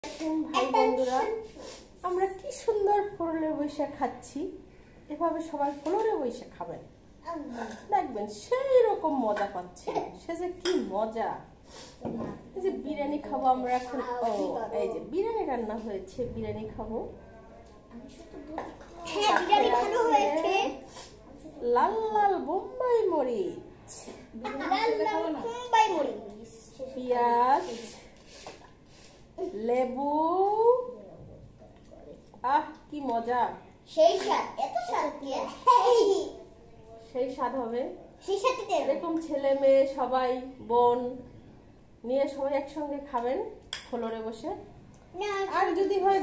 ভাই বন্ধুরা, আমরা কি সুন্দর ফ্লোরে বসে খাচ্ছি। এভাবে সবাই ফ্লোরে বসে খাবেন, দেখবেন সেই রকম মজা পাচ্ছেন। সে যে কি মজা। এই যে বিরিয়ানি খাবো আমরা এখন। এই যে বিরিয়ানি রান্না হয়েছে, বিরিয়ানি খাবো। লাল লাল বোম্বাই মরিচ, পেঁয়াজ, লেবু। আহ কি মজা, সেই স্বাদ। এত স্বাদ কি সেই স্বাদ হবে। সেই সাথে এরকম ছেলে মেয়ে সবাই বোন নিয়ে সবাই একসঙ্গে খাবেন ফ্লোরে বসে। আর যদি হয়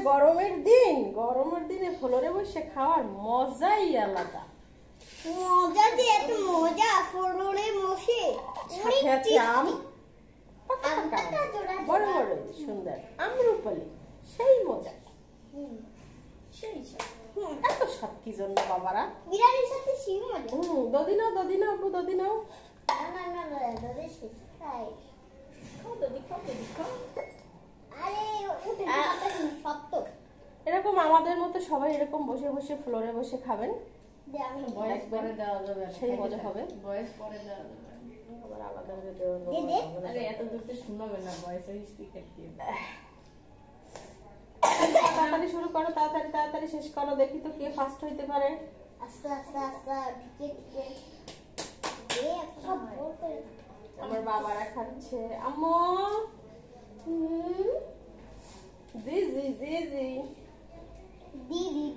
গরমের দিনে ফ্লোরে বসে খাওয়ার মজাই আলাদা। মজা যে এত মজা ফ্লোরে বসে। সাথে আছে আম, বড় বড় সুন্দর আমরুপালি, সেই মজা। এত স্বাদ কি জন্য বাবারা? বিরিয়ানির সাথে সেই মজা। দদি নাও আপু, দদি নাও। না দদি শেষ খাই। খাও দদি খাও। আরে সত্য। এরকম আমাদের মতো সবাই এরকম বসে বসে ফ্লোরে বসে খাবেন। আমি বয়স পরে দেওয়া যাবে, সেই মজা হবে। বয়স পরে দেওয়া যাবে। আবার আলাদা করে দেওয়া দে। আরে এত দূরতে শোনাবে না, বয়সের স্পিকার দিয়ে। তাড়াতাড়ি শুরু করো, তাড়াতাড়ি শেষ করো। দেখি তো কে ফার্স্ট হইতে পারে। আস্তে ঠিক সব বল করে। আমার বাবারা খাচ্ছে। আম্মু জি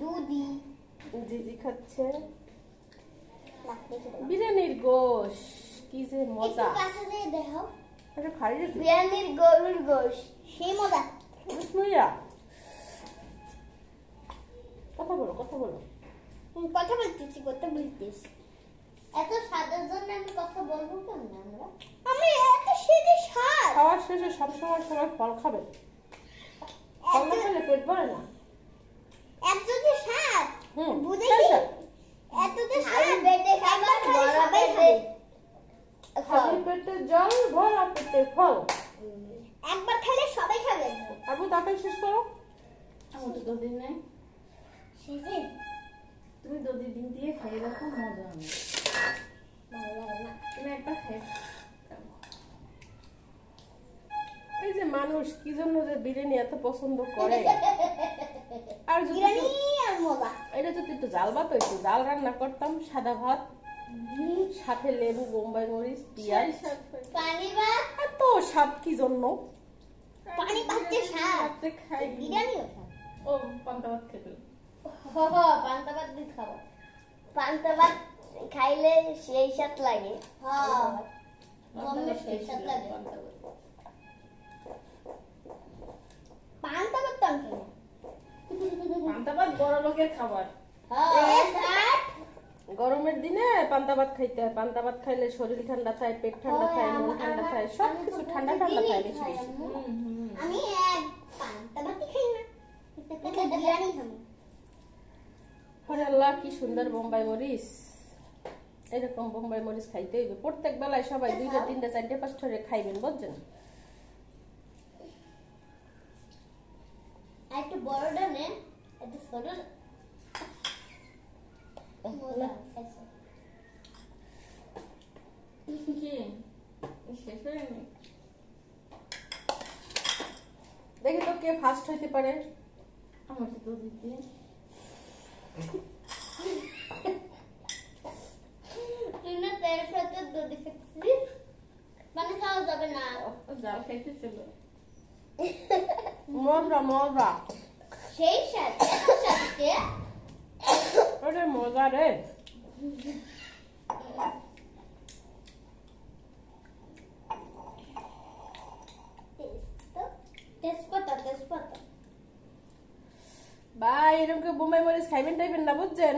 দুদি জিজি খাচ্ছে লাগতে ছিল। বিরিয়ানির গোশ। কি যে মজা। একটু কাছে দিয়ে দেখো। এটা খাই রে বিরিয়ানির গরুর গোশ, সেই মজা। বিসমিল্লাহ। কথা বলো কথা বলতেছি। এত স্বাদের জন্য আমি কথা বলবো কেমন? আমি এত সেজে স্বাদ। খাওয়ার শেষে সবসময় সবাই ফল খাবেন। ফল না খেলে পেট ভরে না। এত যে স্বাদ বুঝে সেই কি? স্বাদ। এত যে স্বাদ পেটে খাবার সবাই খাবে। খালি পেটে জল, ভরা পেটে ফল। একবার খেলে সবাই খাবে। আপু তাড়াতাড়ি শেষ করো। আমার তো দদিন নেই। সেজে তুমি দদি দিন দিয়ে খাই রাখো, মজা হবে। ভালো লাগে না। তুমি একবার খাই। এই যে মানুষ কি জন্য যে বিরিয়ানি এত পছন্দ করে। আর যদি বিরিয়ানি আর মজা। এটা যদি একটু জাল ভাত হইতো, জাল রান্না করতাম, সাদা ভাত সাথে লেবু, বোম্বাই মরিচ, পেঁয়াজ। পানি ভাত। এত স্বাদ কি জন্য। পানি ভাতে স্বাদ। খাই বিরিয়ানিও স্বাদ। ও পান্তা ভাত খেতে। পান্তা ভাত দিয়ে খাবো। পান্তা ভাত খাইলে সেই স্বাদ লাগে। সেই স্বাদ লাগে। পান্তা ভাত তো আমি খাই না। পান্তা ভাত বড় লোকের খাবার। গরমের দিনে পান্তা ভাত খাইতে হয়। পান্তা ভাত খাইলে শরীর ঠান্ডা থাকে, পেট ঠান্ডা থাকে, মন ঠান্ডা থাকে, সবকিছু ঠান্ডা থাকে বেশি বেশি। আমি পান্তা ভাতই খাই না। বিরিয়ানি খাবো। আরে আল্লাহ কি সুন্দর বোম্বাই মরিচ। এরকম বোম্বাই মরিচ খাইতে হইবে। প্রত্যেক বেলায় সবাই 2টা 3টা 4টা 5টা করে খাইবেন, বুঝছেন? একটু বড়টা নে, একটু ছোট কি শেষ হয়ে নেই? দেখি তো কে ফার্স্ট হইতে পারে। আমার তো দদি দিয়ে। তুই না তের সাথে দুধ খাচ্ছিস, মানে খাওয়া যাবে না। জাল খাইতেছিল। মজা সেই স্বাদ। এত স্বাদ কে? ওরে মজা রে। তেজপাতা ভাই এরকম বোম্বাই মরিচ খাইবেন টাইবেন না, বুঝছেন?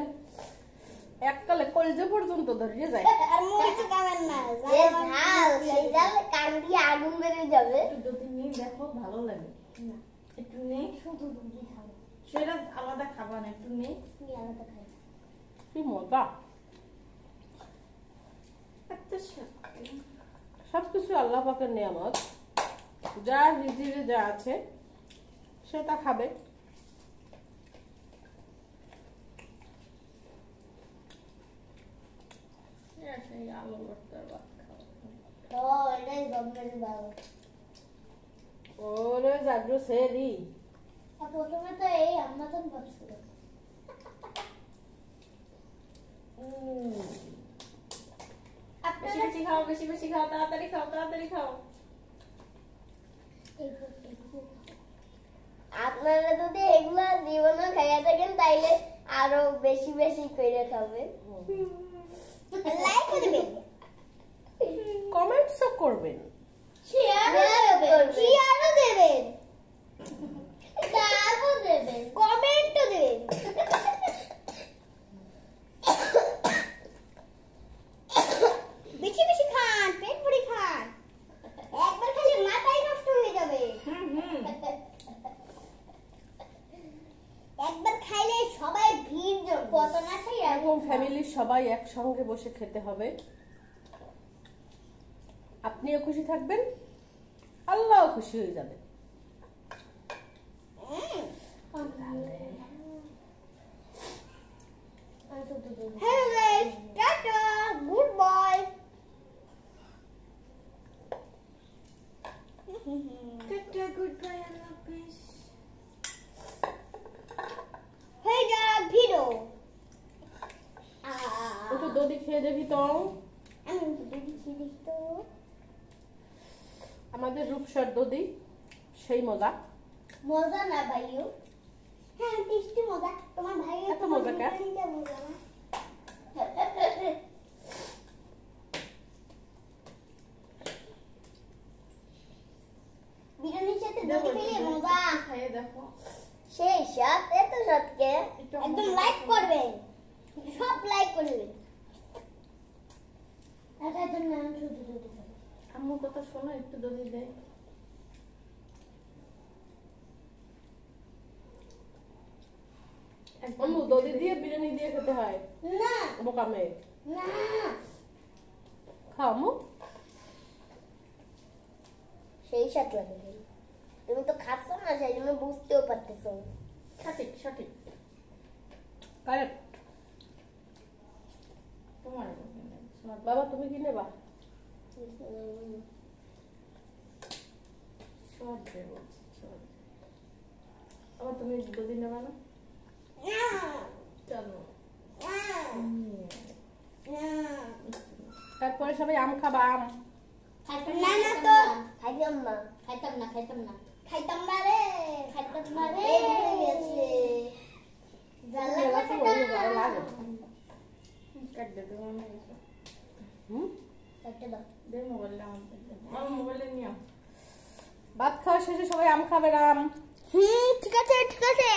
এককালে কলজে পর্যন্ত ধরিয়ে যায়। আর মরিচ খাবেন না। যে ঝাল, সেই ঝাল কান দিয়ে আগুন বেরিয়ে যাবে। একটু দদি নিয়ে দেখো, ভালো লাগে। না, একটু নেই, শুধু দুধই খাবো। সেটা আলাদা খাবার না, একটু নেই। আমি আলাদা খাই। কি মজা। সবকিছু আল্লাহ পাকের নিয়ামত। যা রিজিকে যা আছে সেটা খাবে। সেই আলু ভর্তার ভাত খাও। এটাই গমের বাবা। ওরে জাদু সেরি। প্রথমে তো এই আমাজন বসছিল। বেশি বেশি খাও, বেশি বেশি খাও, তাড়াতাড়ি খাও, তাড়াতাড়ি খাও। আপনারা যদি এগুলা জীবনে খাইয়া থাকেন তাইলে আরো বেশি বেশি করে খাবেন। লাইক করবেন, কমেন্টসও করবেন, শেয়ারও দেবেন, লাভও দেবেন, কমেন্টও দেবেন। বেশি বেশি খান, পেট ভরে খান। একবার খালি মাথাই নষ্ট হয়ে যাবে। একবার খাইলে সবাই ভিড় জমবে। কত না খাই এবং ফ্যামিলির সবাই একসঙ্গে বসে খেতে হবে। আপনিও খুশি থাকবেন, আল্লাহও খুশি হয়ে যাবে। Hello guys, Tata, goodbye. Tata, goodbye, Allah Hafiz. Hey guys, video. একটু দধি খেয়ে দেখি তো। আমি দেখি তো। আমাদের রূপসার দধি সেই মজা। মজা না ভাইও। হ্যাঁ, টেস্টি মজা। তোমার ভাইয়ের এত মজা কে? মজা না। বিরিয়ানির সাথে দই খেলে মজা। খাইয়ে দেখো। সেই স্বাদ, এত স্বাদকে একদম লাইক করবেন, সব লাইক করবেন। আচ্ছা তুমি নাম শুধু দুধ খাবে। আম্মুর কথা শোনো, একটু দধি দে। আম্মু দধি দিয়ে বিরিয়ানি দিয়ে খেতে হয়। না বোকা মেয়ে। না, খাও আম্মু। সেই স্বাদ লাগে। তুমি তো খাচ্ছ না, সেই জন্য বুঝতেও পারতেছো। সঠিক সঠিক। কারেক্ট। তোমার বাবা তুমি কি নেবা? সব দেবো, সব। আবার তুমি দধি নেবা না? না চলো। না, তারপরে সবাই আম খাবা। আম না না তো খাইতাম না, খাইতাম না, খাইতাম না, খাইতাম না রে, খাইতাম না রে। মেলা তো ভালো ভালো লাগে। কাট দে, তোমার মনে গেছে। কাটতে দাও। দে মোবাইলটা আমার মোবাইলে নিও। ভাত খাওয়া শেষে সবাই আম খাবে। আম ঠিক আছে, ঠিক আছে।